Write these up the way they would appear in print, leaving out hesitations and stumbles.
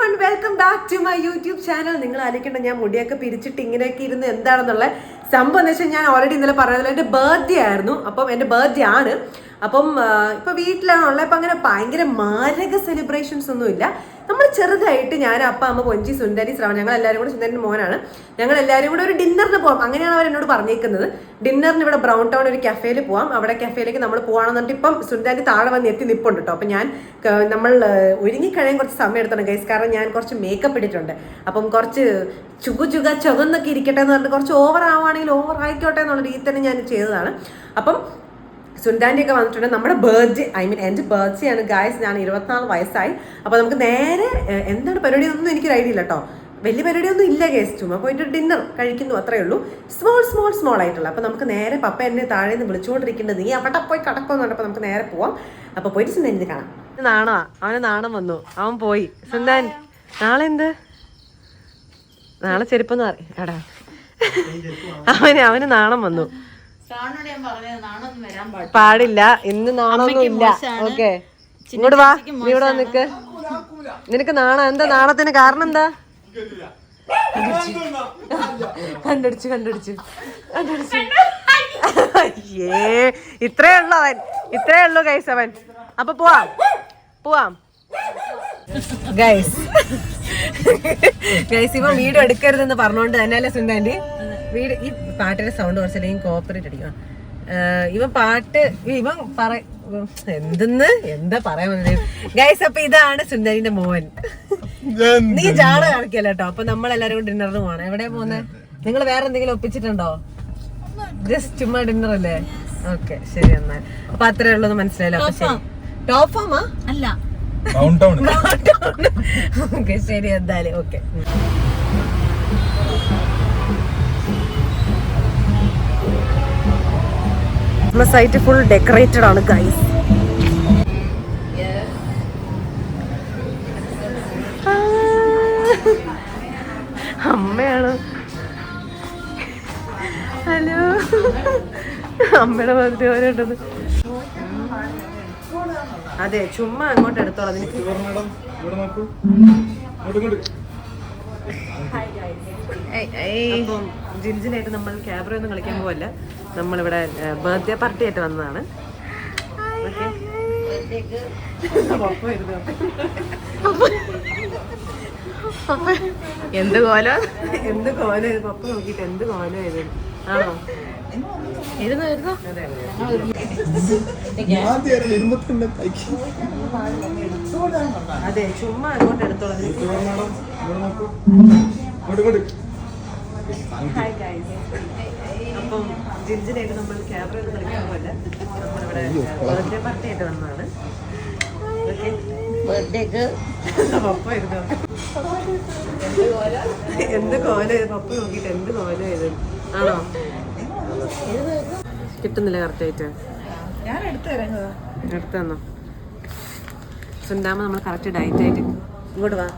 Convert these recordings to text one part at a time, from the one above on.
everyone, welcome back to my YouTube channel. നിങ്ങൾ ആലോചിക്കേണ്ട ഞാൻ മുടിയൊക്കെ പിരിച്ചിട്ട് ഇങ്ങനെയൊക്കെ ഇരുന്ന് എന്താണെന്നുള്ള സംഭവം എന്ന് വെച്ചാൽ ഞാൻ ഓൾറെഡി ഇന്നലെ പറഞ്ഞത് എൻ്റെ ബർത്ത്ഡേ ആയിരുന്നു. അപ്പം എൻ്റെ ബർത്ത്ഡേ ആണ്. അപ്പം ഇപ്പം വീട്ടിലാണുള്ളത്. അപ്പം അങ്ങനെ ഭയങ്കര മാരക സെലിബ്രേഷൻസ് ഒന്നുമില്ല. നമ്മൾ ചെറുതായിട്ട് ഞാൻ അപ്പ അമ്മ പൊഞ്ചി സുന്ദരി ശ്രവൺ ഞങ്ങൾ എല്ലാവരും കൂടെ സുന്ദരൻ്റെ മോനാണ്. ഞങ്ങൾ എല്ലാവരും കൂടെ ഒരു ഡിന്നറിന് പോകാം. അങ്ങനെയാണ് അവർ എന്നോട് പറഞ്ഞേക്കുന്നത്. ഡിന്നറിന് ഇവിടെ ബ്രൗൺ ടൗൺ ഒരു കഫേയിൽ പോവാം. അവിടെ കഫേയിലേക്ക് നമ്മൾ പോകാണെന്ന് പറഞ്ഞിട്ട് ഇപ്പം സുന്ദരി താഴെ വന്ന് എത്തി നിൽപ്പുണ്ട് കേട്ടോ. അപ്പം നമ്മൾ ഒരുങ്ങിക്കഴിയാൻ കുറച്ച് സമയം എടുത്തോണം ഗൈസ്. കാരണം ഞാൻ കുറച്ച് മേക്കപ്പ് ഇട്ടിട്ടുണ്ട്. അപ്പം കുറച്ച് ചുവന്നൊക്കെ ഇരിക്കട്ടെ എന്ന് പറഞ്ഞിട്ട് കുറച്ച് ഓവർ ആവുകയാണെങ്കിൽ ഓവർ ആയിക്കോട്ടെ എന്നുള്ള രീതി തന്നെ ഞാൻ ചെയ്തതാണ്. അപ്പം സുന്ദാൻ്റെ ഒക്കെ വന്നിട്ടുണ്ട്. നമ്മുടെ ബർത്ത്ഡേ എൻ്റെ ബർത്ത്ഡേ ആണ് ഗായ്സ്. ഞാൻ 24 വയസ്സായി. അപ്പോൾ നമുക്ക് നേരെ എന്താണ് പരിപാടി ഒന്നും എനിക്കൊരു ഐഡിയ ഇല്ല കേട്ടോ. വലിയ പരിപാടിയൊന്നും ഇല്ല ഗൈസ്. ചുമ്മാ പോയിട്ട് ഡിന്നർ കഴിക്കുന്നു, അത്രേ ഉള്ളൂ. സ്മോൾ ആയിട്ടുള്ള. അപ്പോൾ നമുക്ക് നേരെ പപ്പ എന്നെ താഴെ നിന്ന് വിളിച്ചുകൊണ്ടിരിക്കേണ്ടത് നീ അവിടെ പോയി കടക്കുന്നുണ്ട്. അപ്പോൾ നമുക്ക് നേരെ പോവാം. അപ്പോൾ പോയിട്ട് സുന്ദാനിന് കാണാം. അവന് നാണം വന്നു, അവൻ പോയി. സുന്ദാൻ നാളെ എന്ത്? നാളെ ചെരുപ്പെന്ന് എടാ അവന് നാണം വന്നു. പാടില്ല, ഇന്ന് നാണമൊന്നും ഇല്ല. ഓക്കെ, ഇങ്ങോട്ട് വാ, നീ ഇവിടെ നിക്ക്. നിനക്ക് നാണം എന്താ? നാണത്തിന് കാരണം എന്താ? കണ്ടുപിടിച്ചു അയ്യേ, ഇത്രേ ഉള്ളൂ ഗൈസ് അവൻ. അപ്പൊ പോവാം ഗൈസ്. ഇവൻ വീഡിയോ എടുക്കരുതെന്ന് പറഞ്ഞോണ്ട് തന്നെയല്ലേ സുന്ദാൻ്റെ വീട്. ഈ പാട്ടിന്റെ സൗണ്ട് കുറച്ചല്ലെങ്കിൽ കോപ്പറേറ്റ് അടിക്കണം. ഇവൻ എന്താ പറയാൻ വന്നത് ഗൈസ്. അപ്പൊ ഇതാണ് സുന്ദരിന്റെ മോൻ. നീ ജാട കാണിക്കല്ലോ കേട്ടോ. അപ്പൊ നമ്മളെല്ലാരും കൂടി ഡിന്നറിന് പോകണം. എവിടെയാ പോകുന്നത്? നിങ്ങൾ വേറെ എന്തെങ്കിലും ഒപ്പിച്ചിട്ടുണ്ടോ? ജസ്റ്റ് ചുമ്മാ ഡിന്നർ അല്ലേ? ഓക്കെ, ശരി. എന്നാൽ അപ്പൊ അത്രേ ഉള്ളത് മനസ്സിലായല്ലോ. അപ്പൊ ശരി, ടോപ്പ് ഫോമാ അല്ല, ഓക്കെ ശരി. എന്തായാലും ഓക്കെ. നമ്മുടെ സൈറ്റ് ഫുൾ ഡെക്കറേറ്റഡ് ആണ് ഗൈസ്. അമ്മയാണ്. ഹലോ, അമ്മയുടെ ബർത്ത്ഡേ ഓരോണ്ടത്. അതെ, ചുമ്മാ അങ്ങോട്ട് എടുത്തോളാം. നിനക്ക് അപ്പം ജിൻജിനായിട്ട് നമ്മൾ ക്യാബറ ഒന്നും കളിക്കാൻ പോവല്ല. നമ്മളിവിടെ ബർത്ത്ഡേ പാർട്ടി ആയിട്ട് വന്നതാണ്. എന്ത് കോലം പപ്പ നോക്കിട്ട് എന്ത് കോലം ഇത് ആണോ? അതെ, ചുമ്മാ അങ്ങോട്ട് എടുത്തോളാം. അപ്പം ജിൻജിനായിട്ട് നമ്മൾ ക്യാമറ ഒന്നും കളിക്കാൻ പോലെ നമ്മളിവിടെ ബർത്ത്ഡേ പാർട്ടി ആയിട്ട് വന്നതാണ്. പപ്പ ഇരുന്നോ, എന്ത് കോല പപ്പ നോക്കിട്ട് എന്ത് കോല ഇത് ആണോ? കിട്ടുന്നില്ല കറക്റ്റായിട്ട്. എടുത്തു തന്നോ? സുന്ദാമ നമ്മൾ കറക്റ്റ് ഡയറ്റായിട്ട് ഇങ്ങോട്ട് വാ.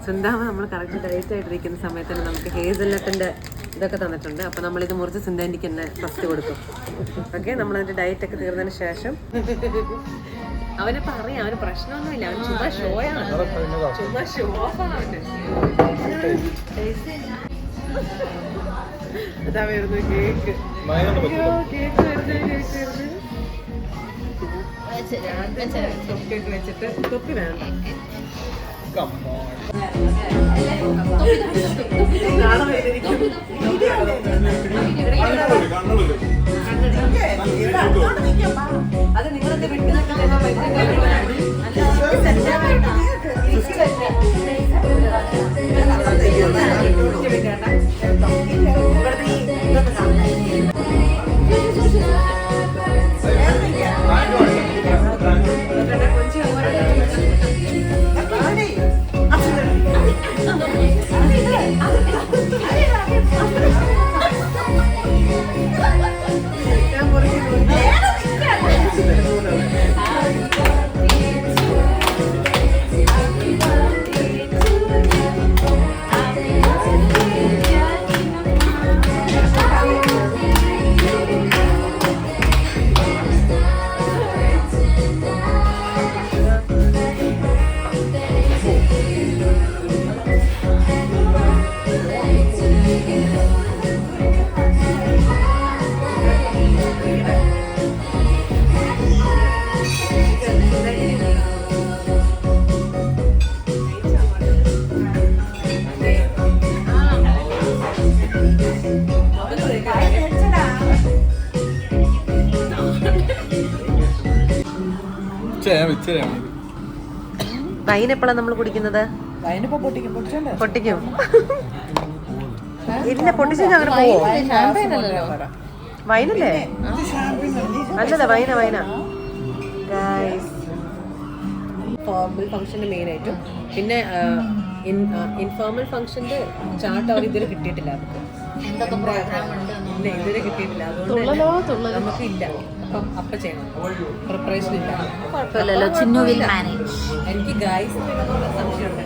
സുന്ദാമ നമ്മൾ കറക്റ്റ് ഡയറ്റ് ആയിട്ടിരിക്കുന്ന സമയത്ത് തന്നെ നമുക്ക് ഹേസൽനട്ടിൻ്റെ ഇതൊക്കെ തന്നിട്ടുണ്ട്. അപ്പം നമ്മളിത് മുറിച്ച് സുന്ദാൻ്റിക്ക് തന്നെ ഫസ്റ്റ് കൊടുക്കും. ഓക്കെ, നമ്മളതിൻ്റെ ഡയറ്റൊക്കെ തീർന്നതിന് ശേഷം അവനെ പറയാം. അവന് പ്രശ്നമൊന്നുമില്ല, അവൻ ചുമ്മാ ഷോയാണ്, ചുമ്മാ ഷോ ഓഫാണ് അവൻ്റെ. അതാ വരുന്നു കേക്ക് വെച്ചിട്ട് തൊപ്പി വേണ്ട. അത് നിങ്ങളൊക്കെ വിട്ടു വൈൻ എപ്പോഴാണ് നമ്മൾ കുടിക്കുന്നത്? പൊട്ടിക്കും. ഇല്ല, പൊട്ടിച്ചാൽ അങ്ങനെ പോവോ? വൈനല്ലേ? അല്ലല്ല, വൈന ഫോർമൽ ഫംഗ്ഷന്റെ മെയിൻ ആയിട്ടും പിന്നെ ഇൻഫോർമൽ ഫംഗ്ഷന്റെ ചാർട്ട് അവർ ഇതുവരെ കിട്ടിയിട്ടില്ല. ഇല്ല, ഇതുവരെ കിട്ടിയിട്ടില്ല. അതുകൊണ്ട് നമുക്ക് ഇല്ല. അപ്പ ചെയ്യണം, പ്രിപ്പറേഷൻ ഇല്ല. കുഴപ്പമില്ലല്ലോ, ചിന്നു വിൽ മാനേജ്. എനിക്ക് ഗൈസ് സംശയമുണ്ട്.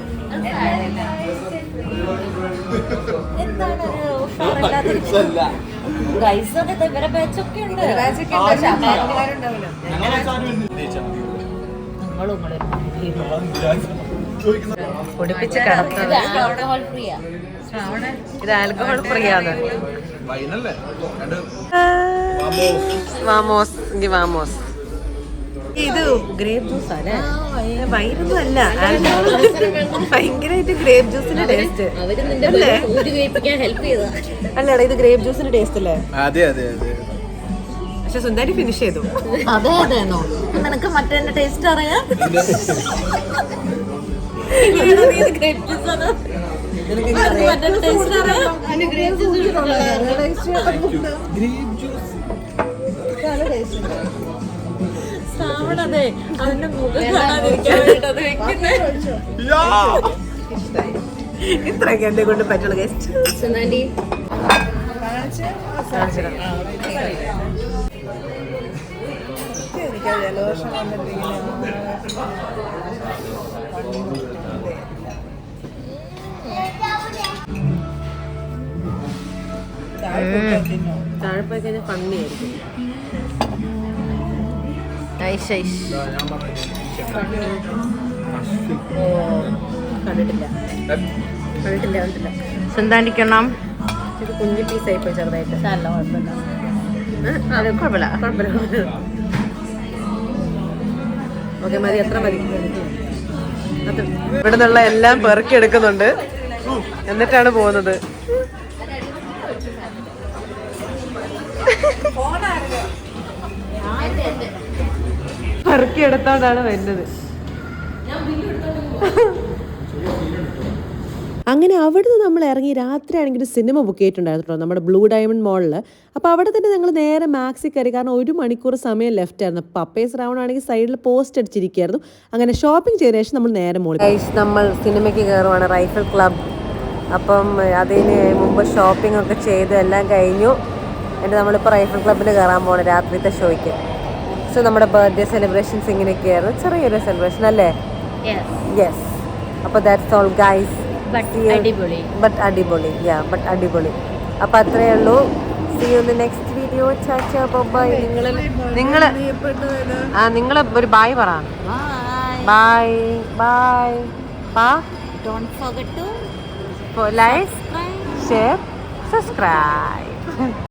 ഇവരെ ബാച്ചൊക്കെ ഉണ്ട്. പൊടിപ്പിച്ച് കിടത്തുന്നത്. ഇത് ആൽക്കഹോൾ ഫ്രീ ആണ്. വാമോസ്. ഇത് ഗ്രേപ്പ് ജ്യൂസ് അല്ലേ? വൈനൊന്നും അല്ല, ഭയങ്കരമായിട്ട് ഗ്രേപ്പ് ജ്യൂസിന്റെ ടേസ്റ്റ് അല്ലേടാ? ഇത് ഗ്രേപ്പ് ജ്യൂസിന്റെ ടേസ്റ്റ് അല്ലേ? അതെ. പക്ഷെ സുന്ദരി ഫിനിഷ് ചെയ്തു. അതേന്നോ? നിനക്ക് മറ്റേ ടേസ്റ്റ് അറിയാം? ഗ്രേപ്പ് ജ്യൂസ് ആണ്. ഇത്രയൊക്കെ എന്നെ കൊണ്ട് പറ്റുള്ള ഗസ്റ്റ്. ജലദോഷം താഴെ പോയി കഴിഞ്ഞാൽ ഫണ്ണി ആയിരിക്കും. കണ്ടിട്ടില്ല. സ്വന്താണ്ടിക്കണം. ഇത് കുഞ്ഞു പീസായി പോയി ചെറുതായിട്ട്. കുഴപ്പമില്ല. ഓക്കെ, മതി, എത്ര മതി. ഇവിടെ നിന്നുള്ള എല്ലാം പെറുക്കി എടുക്കുന്നുണ്ട്, എന്നിട്ടാണ് പോകുന്നത്. പെറുക്കി എടുത്തോണ്ടാണ് വരുന്നത്. അങ്ങനെ അവിടുന്ന് നമ്മൾ ഇറങ്ങി രാത്രിയാണെങ്കിൽ സിനിമ ബുക്ക് ചെയ്തിട്ടുണ്ടായിരുന്നു നമ്മുടെ ബ്ലൂ ഡയമണ്ട് മോളിൽ. അപ്പോൾ അവിടെ തന്നെ ഞങ്ങൾ നേരെ മാക്സി കയറി, കാരണം 1 മണിക്കൂർ സമയം ലെഫ്റ്റ് ആയിരുന്നു. പപ്പേസ് റൗണ്ട് ആണെങ്കിൽ സൈഡിൽ പോസ്റ്റ് അടിച്ചിരിക്കുകയായിരുന്നു. അങ്ങനെ ഷോപ്പിംഗ് ചെയ്ത ശേഷം നമ്മൾ നേരെ മോളിൽ നമ്മൾ സിനിമയ്ക്ക് കയറുവാണ്, റൈഫിൾ ക്ലബ്. അപ്പം അതിന് മുമ്പ് ഷോപ്പിംഗ് ഒക്കെ ചെയ്ത് എല്ലാം കഴിഞ്ഞു. എന്നിട്ട് നമ്മളിപ്പോൾ റൈഫിൾ ക്ലബിൽ കയറാൻ പോകണം രാത്രിത്തെ ഷോയ്ക്ക്. സോ നമ്മുടെ ബർത്ത്ഡേ സെലിബ്രേഷൻസ് ഇങ്ങനെയൊക്കെയായിരുന്നു, ചെറിയൊരു സെലിബ്രേഷൻ അല്ലേ? യെസ്. അപ്പോൾ ദാറ്റ്സ് ഓൾ ഗൈസ്. ബട്ട് അടിപൊളി. അപ്പോൾ അത്രയേ ഉള്ളൂ. See you in the next video. ചാച്ചാ ബൈ. നിങ്ങൾ ഒരു ബായ് പറ. Bye. Don't forget to like, share, subscribe.